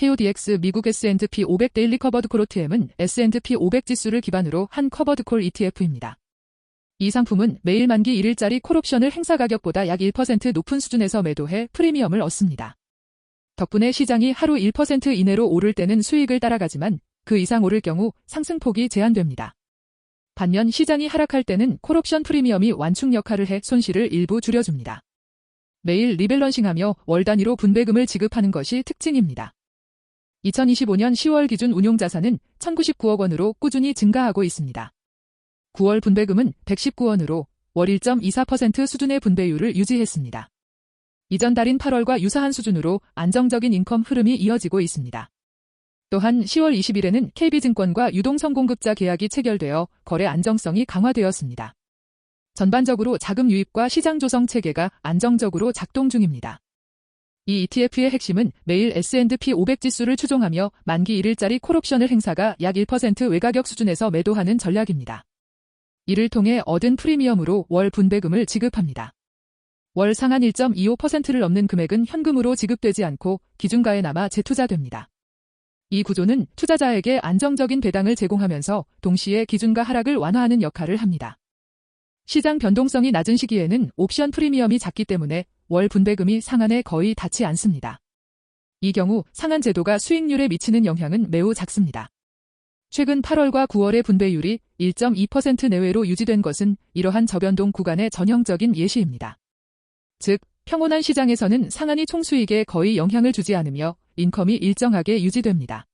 KODX 미국 S&P 500 데일리 커버드 콜 OTM은 S&P 500 지수를 기반으로 한 커버드 콜 ETF입니다. 이 상품은 매일 만기 1일짜리 콜옵션을 행사 가격보다 약 1% 높은 수준에서 매도해 프리미엄을 얻습니다. 덕분에 시장이 하루 1% 이내로 오를 때는 수익을 따라가지만 그 이상 오를 경우 상승폭이 제한됩니다. 반면 시장이 하락할 때는 콜옵션 프리미엄이 완충 역할을 해 손실을 일부 줄여줍니다. 매일 리밸런싱하며 월 단위로 분배금을 지급하는 것이 특징입니다. 2025년 10월 기준 운용자산은 1,099억 원으로 꾸준히 증가하고 있습니다. 9월 분배금은 119원으로 월 1.24% 수준의 분배율을 유지했습니다. 이전 달인 8월과 유사한 수준으로 안정적인 인컴 흐름이 이어지고 있습니다. 또한 10월 20일에는 KB증권과 유동성공급자 계약이 체결되어 거래 안정성이 강화되었습니다. 전반적으로 자금 유입과 시장 조성 체계가 안정적으로 작동 중입니다. 이 ETF의 핵심은 매일 S&P 500 지수를 추종하며 만기 1일짜리 콜옵션을 행사가 약 1% 외가격 수준에서 매도하는 전략입니다. 이를 통해 얻은 프리미엄으로 월 분배금을 지급합니다. 월 상한 1.25%를 넘는 금액은 현금으로 지급되지 않고 기준가에 남아 재투자됩니다. 이 구조는 투자자에게 안정적인 배당을 제공하면서 동시에 기준가 하락을 완화하는 역할을 합니다. 시장 변동성이 낮은 시기에는 옵션 프리미엄이 작기 때문에 월 분배금이 상한에 거의 닿지 않습니다. 이 경우 상한 제도가 수익률에 미치는 영향은 매우 작습니다. 최근 8월과 9월의 분배율이 1.2% 내외로 유지된 것은 이러한 저변동 구간의 전형적인 예시입니다. 즉, 평온한 시장에서는 상한이 총수익에 거의 영향을 주지 않으며 인컴이 일정하게 유지됩니다.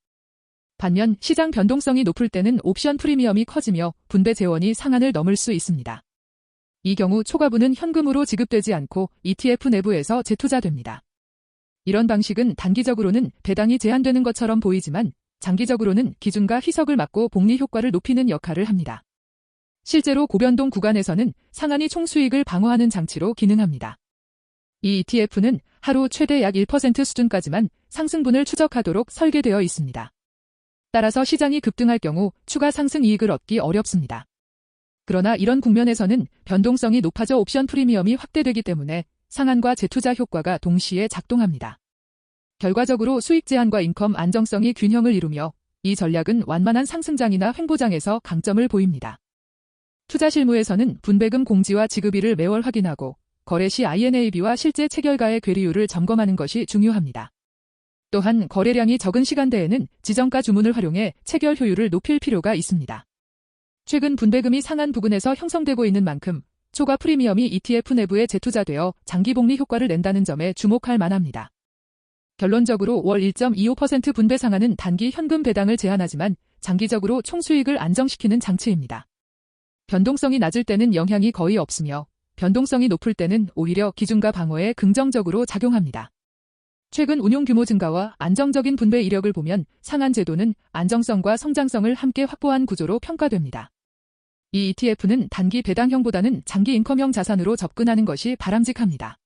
반면 시장 변동성이 높을 때는 옵션 프리미엄이 커지며 분배 재원이 상한을 넘을 수 있습니다. 이 경우 초과분은 현금으로 지급되지 않고 ETF 내부에서 재투자됩니다. 이런 방식은 단기적으로는 배당이 제한되는 것처럼 보이지만 장기적으로는 기준가 희석을 막고 복리 효과를 높이는 역할을 합니다. 실제로 고변동 구간에서는 상한이 총수익을 방어하는 장치로 기능합니다. 이 ETF는 하루 최대 약 1% 수준까지만 상승분을 추적하도록 설계되어 있습니다. 따라서 시장이 급등할 경우 추가 상승 이익을 얻기 어렵습니다. 그러나 이런 국면에서는 변동성이 높아져 옵션 프리미엄이 확대되기 때문에 상한과 재투자 효과가 동시에 작동합니다. 결과적으로 수익 제한과 인컴 안정성이 균형을 이루며 이 전략은 완만한 상승장이나 횡보장에서 강점을 보입니다. 투자 실무에서는 분배금 공지와 지급일을 매월 확인하고 거래 시 INAB와 실제 체결가의 괴리율을 점검하는 것이 중요합니다. 또한 거래량이 적은 시간대에는 지정가 주문을 활용해 체결 효율을 높일 필요가 있습니다. 최근 분배금이 상한 부근에서 형성되고 있는 만큼 초과 프리미엄이 ETF 내부에 재투자되어 장기 복리 효과를 낸다는 점에 주목할 만합니다. 결론적으로 월 1.25% 분배 상한은 단기 현금 배당을 제한하지만 장기적으로 총수익을 안정시키는 장치입니다. 변동성이 낮을 때는 영향이 거의 없으며 변동성이 높을 때는 오히려 기준가 방어에 긍정적으로 작용합니다. 최근 운용 규모 증가와 안정적인 분배 이력을 보면 상한 제도는 안정성과 성장성을 함께 확보한 구조로 평가됩니다. 이 ETF는 단기 배당형보다는 장기 인컴형 자산으로 접근하는 것이 바람직합니다.